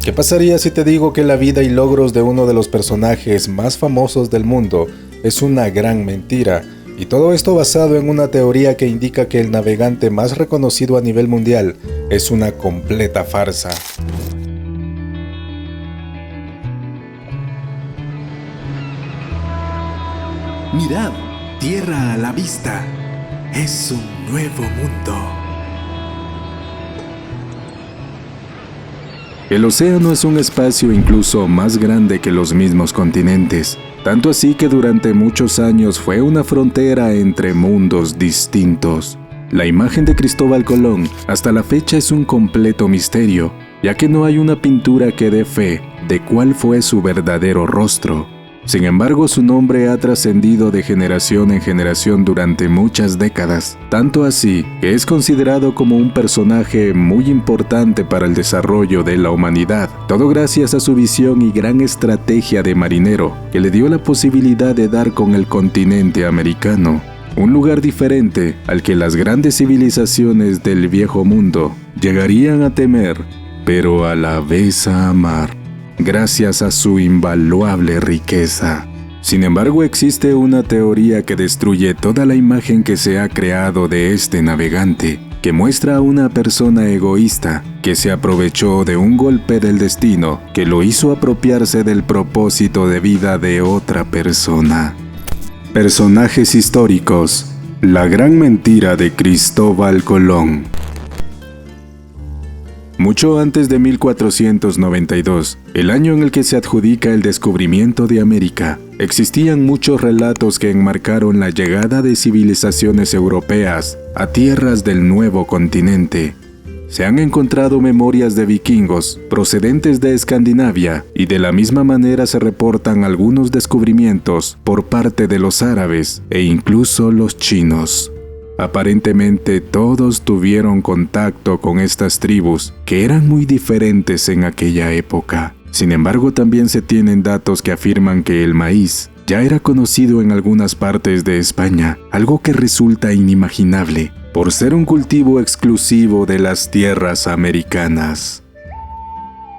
¿Qué pasaría si te digo que la vida y logros de uno de los personajes más famosos del mundo es una gran mentira? Y todo esto basado en una teoría que indica que el navegante más reconocido a nivel mundial es una completa farsa. Mirad, tierra a la vista. Es un nuevo mundo. El océano es un espacio incluso más grande que los mismos continentes, tanto así que durante muchos años fue una frontera entre mundos distintos. La imagen de Cristóbal Colón hasta la fecha es un completo misterio, ya que no hay una pintura que dé fe de cuál fue su verdadero rostro. Sin embargo, su nombre ha trascendido de generación en generación durante muchas décadas, tanto así que es considerado como un personaje muy importante para el desarrollo de la humanidad, todo gracias a su visión y gran estrategia de marinero, que le dio la posibilidad de dar con el continente americano, un lugar diferente al que las grandes civilizaciones del viejo mundo llegarían a temer, pero a la vez a amar, gracias a su invaluable riqueza. Sin embargo, existe una teoría que destruye toda la imagen que se ha creado de este navegante, que muestra a una persona egoísta que se aprovechó de un golpe del destino que lo hizo apropiarse del propósito de vida de otra persona. Personajes históricos. La gran mentira de Cristóbal Colón. Mucho antes de 1492, el año en el que se adjudica el descubrimiento de América, existían muchos relatos que enmarcaron la llegada de civilizaciones europeas a tierras del nuevo continente. Se han encontrado memorias de vikingos procedentes de Escandinavia y de la misma manera se reportan algunos descubrimientos por parte de los árabes e incluso los chinos. Aparentemente todos tuvieron contacto con estas tribus, que eran muy diferentes en aquella época. Sin embargo, también se tienen datos que afirman que el maíz ya era conocido en algunas partes de España, algo que resulta inimaginable, por ser un cultivo exclusivo de las tierras americanas.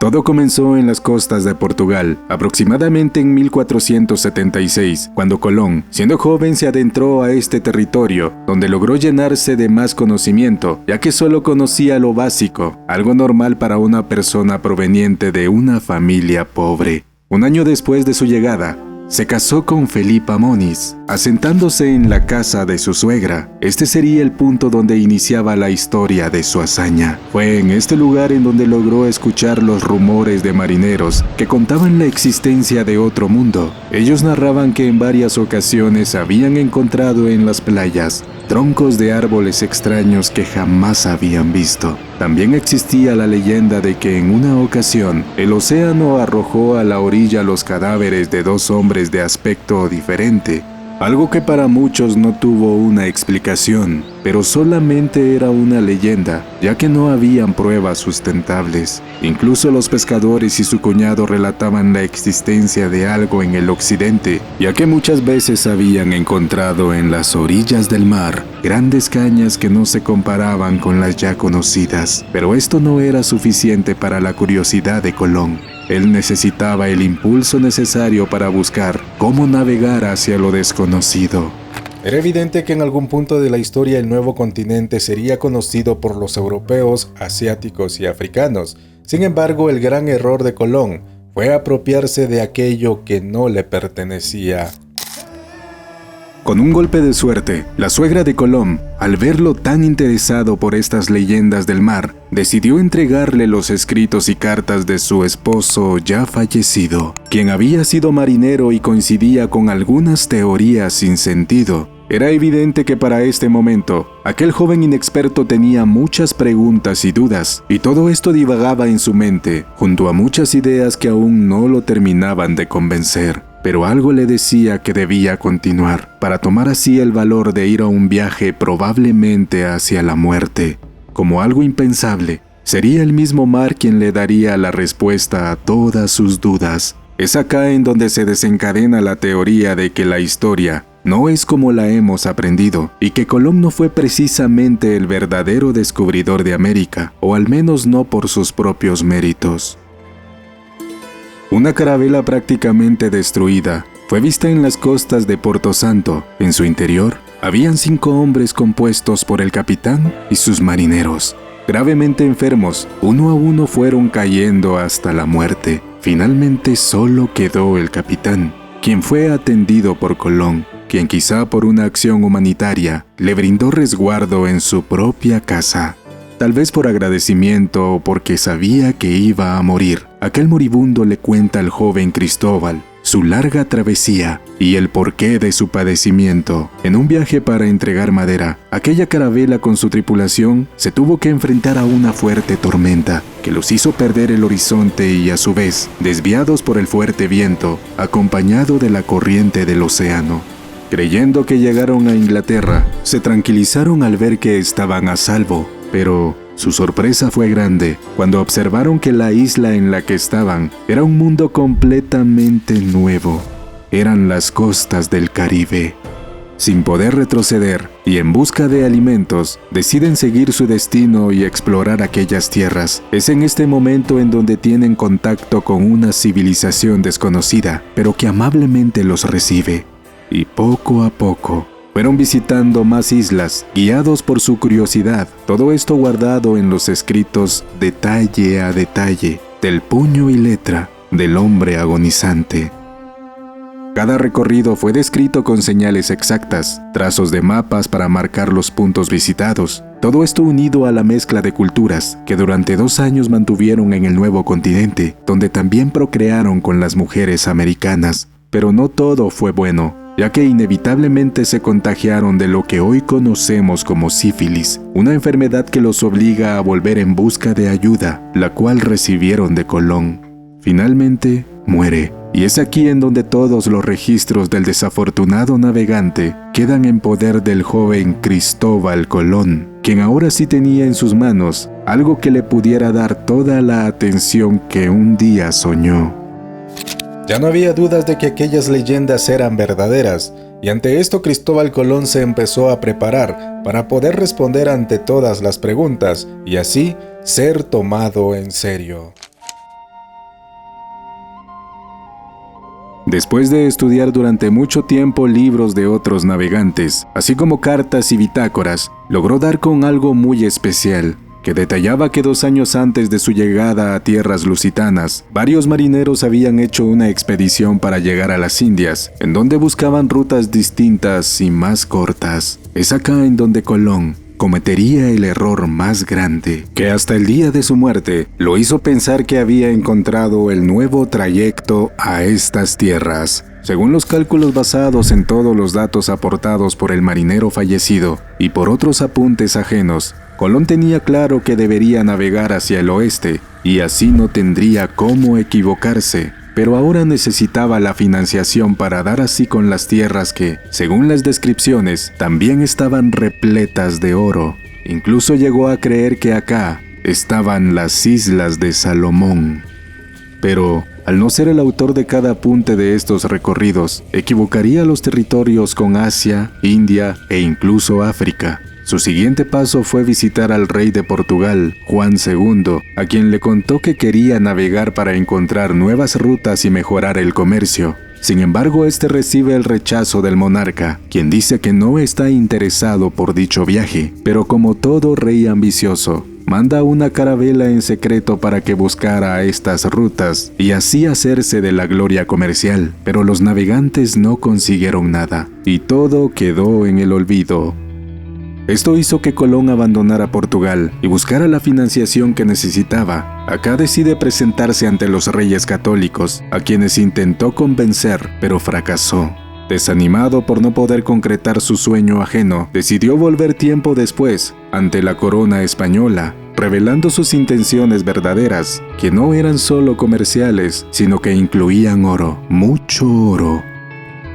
Todo comenzó en las costas de Portugal, aproximadamente en 1476, cuando Colón, siendo joven, se adentró a este territorio, donde logró llenarse de más conocimiento, ya que solo conocía lo básico, algo normal para una persona proveniente de una familia pobre. Un año después de su llegada, se casó con Felipa Moniz, asentándose en la casa de su suegra. Este sería el punto donde iniciaba la historia de su hazaña. Fue en este lugar en donde logró escuchar los rumores de marineros que contaban la existencia de otro mundo. Ellos narraban que en varias ocasiones habían encontrado en las playas troncos de árboles extraños que jamás habían visto. También existía la leyenda de que en una ocasión el océano arrojó a la orilla los cadáveres de dos hombres de aspecto diferente, algo que para muchos no tuvo una explicación, pero solamente era una leyenda, ya que no habían pruebas sustentables. Incluso los pescadores y su cuñado relataban la existencia de algo en el occidente, ya que muchas veces habían encontrado en las orillas del mar grandes cañas que no se comparaban con las ya conocidas. Pero esto no era suficiente para la curiosidad de Colón. Él necesitaba el impulso necesario para buscar cómo navegar hacia lo desconocido. Era evidente que en algún punto de la historia el nuevo continente sería conocido por los europeos, asiáticos y africanos. Sin embargo, el gran error de Colón fue apropiarse de aquello que no le pertenecía. Con un golpe de suerte, la suegra de Colón, al verlo tan interesado por estas leyendas del mar, decidió entregarle los escritos y cartas de su esposo ya fallecido, quien había sido marinero y coincidía con algunas teorías sin sentido. Era evidente que para este momento, aquel joven inexperto tenía muchas preguntas y dudas, y todo esto divagaba en su mente, junto a muchas ideas que aún no lo terminaban de convencer. Pero algo le decía que debía continuar, para tomar así el valor de ir a un viaje probablemente hacia la muerte. Como algo impensable, sería el mismo mar quien le daría la respuesta a todas sus dudas. Es acá en donde se desencadena la teoría de que la historia no es como la hemos aprendido, y que Colón no fue precisamente el verdadero descubridor de América, o al menos no por sus propios méritos. Una carabela prácticamente destruida fue vista en las costas de Porto Santo. En su interior, habían 5 hombres compuestos por el capitán y sus marineros. Gravemente enfermos, uno a uno fueron cayendo hasta la muerte. Finalmente solo quedó el capitán, quien fue atendido por Colón, quien quizá por una acción humanitaria le brindó resguardo en su propia casa. Tal vez por agradecimiento o porque sabía que iba a morir, aquel moribundo le cuenta al joven Cristóbal su larga travesía y el porqué de su padecimiento. En un viaje para entregar madera, aquella carabela con su tripulación se tuvo que enfrentar a una fuerte tormenta que los hizo perder el horizonte y a su vez, desviados por el fuerte viento, acompañado de la corriente del océano. Creyendo que llegaron a Inglaterra, se tranquilizaron al ver que estaban a salvo, pero su sorpresa fue grande cuando observaron que la isla en la que estaban era un mundo completamente nuevo. Eran las costas del Caribe. Sin poder retroceder y en busca de alimentos, deciden seguir su destino y explorar aquellas tierras. Es en este momento en donde tienen contacto con una civilización desconocida, pero que amablemente los recibe. Y poco a poco, fueron visitando más islas, guiados por su curiosidad, todo esto guardado en los escritos detalle a detalle, del puño y letra del hombre agonizante. Cada recorrido fue descrito con señales exactas, trazos de mapas para marcar los puntos visitados, todo esto unido a la mezcla de culturas que durante 2 años mantuvieron en el nuevo continente, donde también procrearon con las mujeres americanas. Pero no todo fue bueno, ya que inevitablemente se contagiaron de lo que hoy conocemos como sífilis, una enfermedad que los obliga a volver en busca de ayuda, la cual recibieron de Colón. Finalmente, muere, y es aquí en donde todos los registros del desafortunado navegante quedan en poder del joven Cristóbal Colón, quien ahora sí tenía en sus manos algo que le pudiera dar toda la atención que un día soñó. Ya no había dudas de que aquellas leyendas eran verdaderas, y ante esto Cristóbal Colón se empezó a preparar para poder responder ante todas las preguntas y así ser tomado en serio. Después de estudiar durante mucho tiempo libros de otros navegantes, así como cartas y bitácoras, logró dar con algo muy especial, que detallaba que 2 años antes de su llegada a tierras lusitanas, varios marineros habían hecho una expedición para llegar a las Indias, en donde buscaban rutas distintas y más cortas. Es acá en donde Colón cometería el error más grande, que hasta el día de su muerte lo hizo pensar que había encontrado el nuevo trayecto a estas tierras. Según los cálculos basados en todos los datos aportados por el marinero fallecido y por otros apuntes ajenos, Colón tenía claro que debería navegar hacia el oeste y así no tendría cómo equivocarse, pero ahora necesitaba la financiación para dar así con las tierras que, según las descripciones, también estaban repletas de oro. Incluso llegó a creer que acá estaban las islas de Salomón. Pero, al no ser el autor de cada apunte de estos recorridos, equivocaría los territorios con Asia, India e incluso África. Su siguiente paso fue visitar al rey de Portugal, Juan II, a quien le contó que quería navegar para encontrar nuevas rutas y mejorar el comercio. Sin embargo, este recibe el rechazo del monarca, quien dice que no está interesado por dicho viaje, pero como todo rey ambicioso, manda una carabela en secreto para que buscara estas rutas y así hacerse de la gloria comercial, pero los navegantes no consiguieron nada, y todo quedó en el olvido. Esto hizo que Colón abandonara Portugal y buscara la financiación que necesitaba. Acá decide presentarse ante los reyes católicos, a quienes intentó convencer, pero fracasó. Desanimado por no poder concretar su sueño ajeno, decidió volver tiempo después, ante la corona española, revelando sus intenciones verdaderas, que no eran solo comerciales, sino que incluían oro, mucho oro.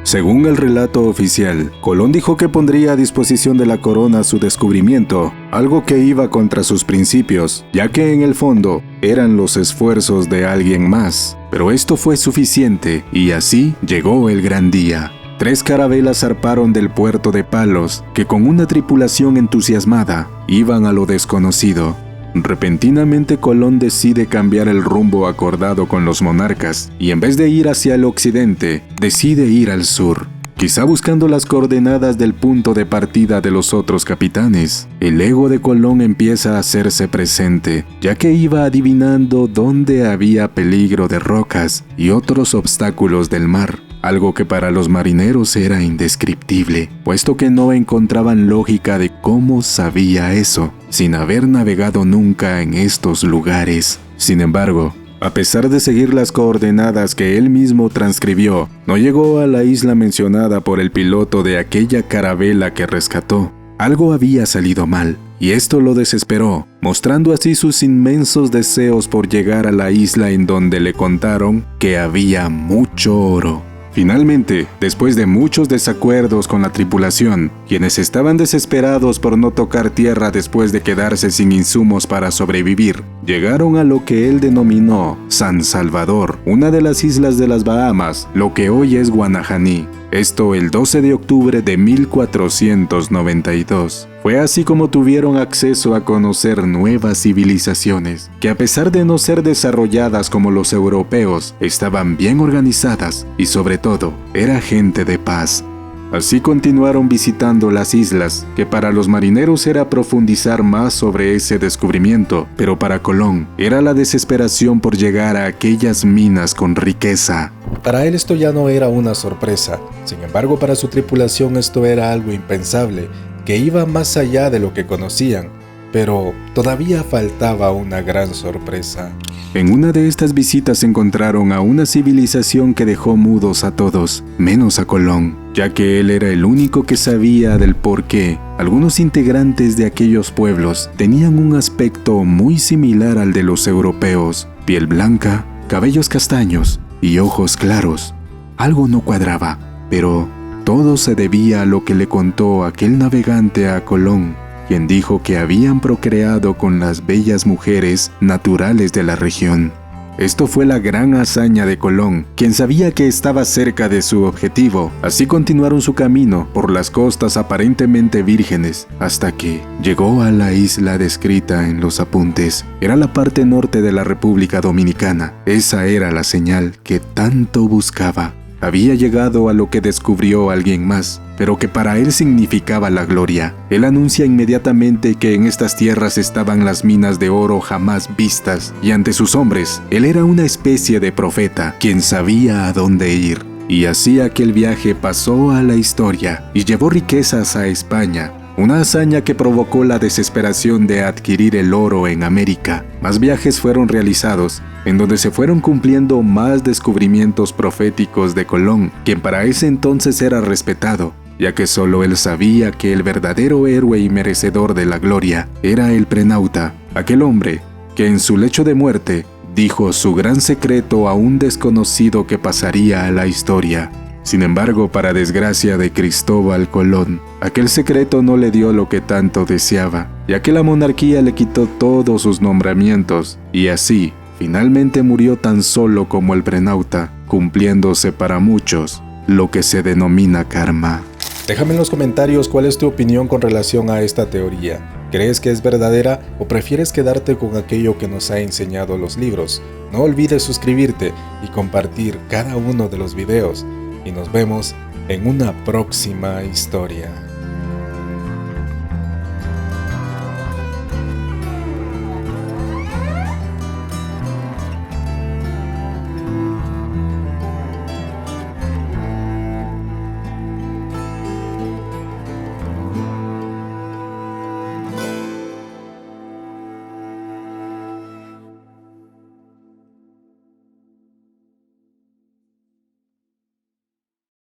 Según el relato oficial, Colón dijo que pondría a disposición de la corona su descubrimiento, algo que iba contra sus principios, ya que en el fondo eran los esfuerzos de alguien más. Pero esto fue suficiente y así llegó el gran día. 3 carabelas zarparon del puerto de Palos, que con una tripulación entusiasmada iban a lo desconocido. Repentinamente Colón decide cambiar el rumbo acordado con los monarcas y en vez de ir hacia el occidente, decide ir al sur. Quizá buscando las coordenadas del punto de partida de los otros capitanes. El ego de Colón empieza a hacerse presente, ya que iba adivinando dónde había peligro de rocas y otros obstáculos del mar, algo que para los marineros era indescriptible, puesto que no encontraban lógica de cómo sabía eso, sin haber navegado nunca en estos lugares. Sin embargo, a pesar de seguir las coordenadas que él mismo transcribió, no llegó a la isla mencionada por el piloto de aquella carabela que rescató. Algo había salido mal, y esto lo desesperó, mostrando así sus inmensos deseos por llegar a la isla en donde le contaron que había mucho oro. Finalmente, después de muchos desacuerdos con la tripulación, quienes estaban desesperados por no tocar tierra después de quedarse sin insumos para sobrevivir, llegaron a lo que él denominó San Salvador, una de las islas de las Bahamas, lo que hoy es Guanajaní. Esto el 12 de octubre de 1492. Fue así como tuvieron acceso a conocer nuevas civilizaciones, que a pesar de no ser desarrolladas como los europeos, estaban bien organizadas y sobre todo, era gente de paz. Así continuaron visitando las islas, que para los marineros era profundizar más sobre ese descubrimiento, pero para Colón era la desesperación por llegar a aquellas minas con riqueza. Para él esto ya no era una sorpresa, sin embargo para su tripulación esto era algo impensable, que iba más allá de lo que conocían, pero todavía faltaba una gran sorpresa. En una de estas visitas encontraron a una civilización que dejó mudos a todos, menos a Colón, ya que él era el único que sabía del por qué algunos integrantes de aquellos pueblos tenían un aspecto muy similar al de los europeos, piel blanca, cabellos castaños y ojos claros. Algo no cuadraba, pero todo se debía a lo que le contó aquel navegante a Colón, quien dijo que habían procreado con las bellas mujeres naturales de la región. Esto fue la gran hazaña de Colón, quien sabía que estaba cerca de su objetivo. Así continuaron su camino por las costas aparentemente vírgenes, hasta que llegó a la isla descrita en los apuntes. Era la parte norte de la República Dominicana. Esa era la señal que tanto buscaba. Había llegado a lo que descubrió alguien más, pero que para él significaba la gloria. Él anuncia inmediatamente que en estas tierras estaban las minas de oro jamás vistas, y ante sus hombres, él era una especie de profeta, quien sabía a dónde ir. Y así aquel viaje pasó a la historia, y llevó riquezas a España, una hazaña que provocó la desesperación de adquirir el oro en América. Más viajes fueron realizados, en donde se fueron cumpliendo más descubrimientos proféticos de Colón, quien para ese entonces era respetado, ya que solo él sabía que el verdadero héroe y merecedor de la gloria era el prenauta, aquel hombre que en su lecho de muerte dijo su gran secreto a un desconocido que pasaría a la historia. Sin embargo, para desgracia de Cristóbal Colón, aquel secreto no le dio lo que tanto deseaba, ya que la monarquía le quitó todos sus nombramientos, y así, finalmente murió tan solo como el prenauta, cumpliéndose para muchos lo que se denomina karma. Déjame en los comentarios cuál es tu opinión con relación a esta teoría. ¿Crees que es verdadera o prefieres quedarte con aquello que nos ha enseñado los libros? No olvides suscribirte y compartir cada uno de los videos. Y nos vemos en una próxima historia.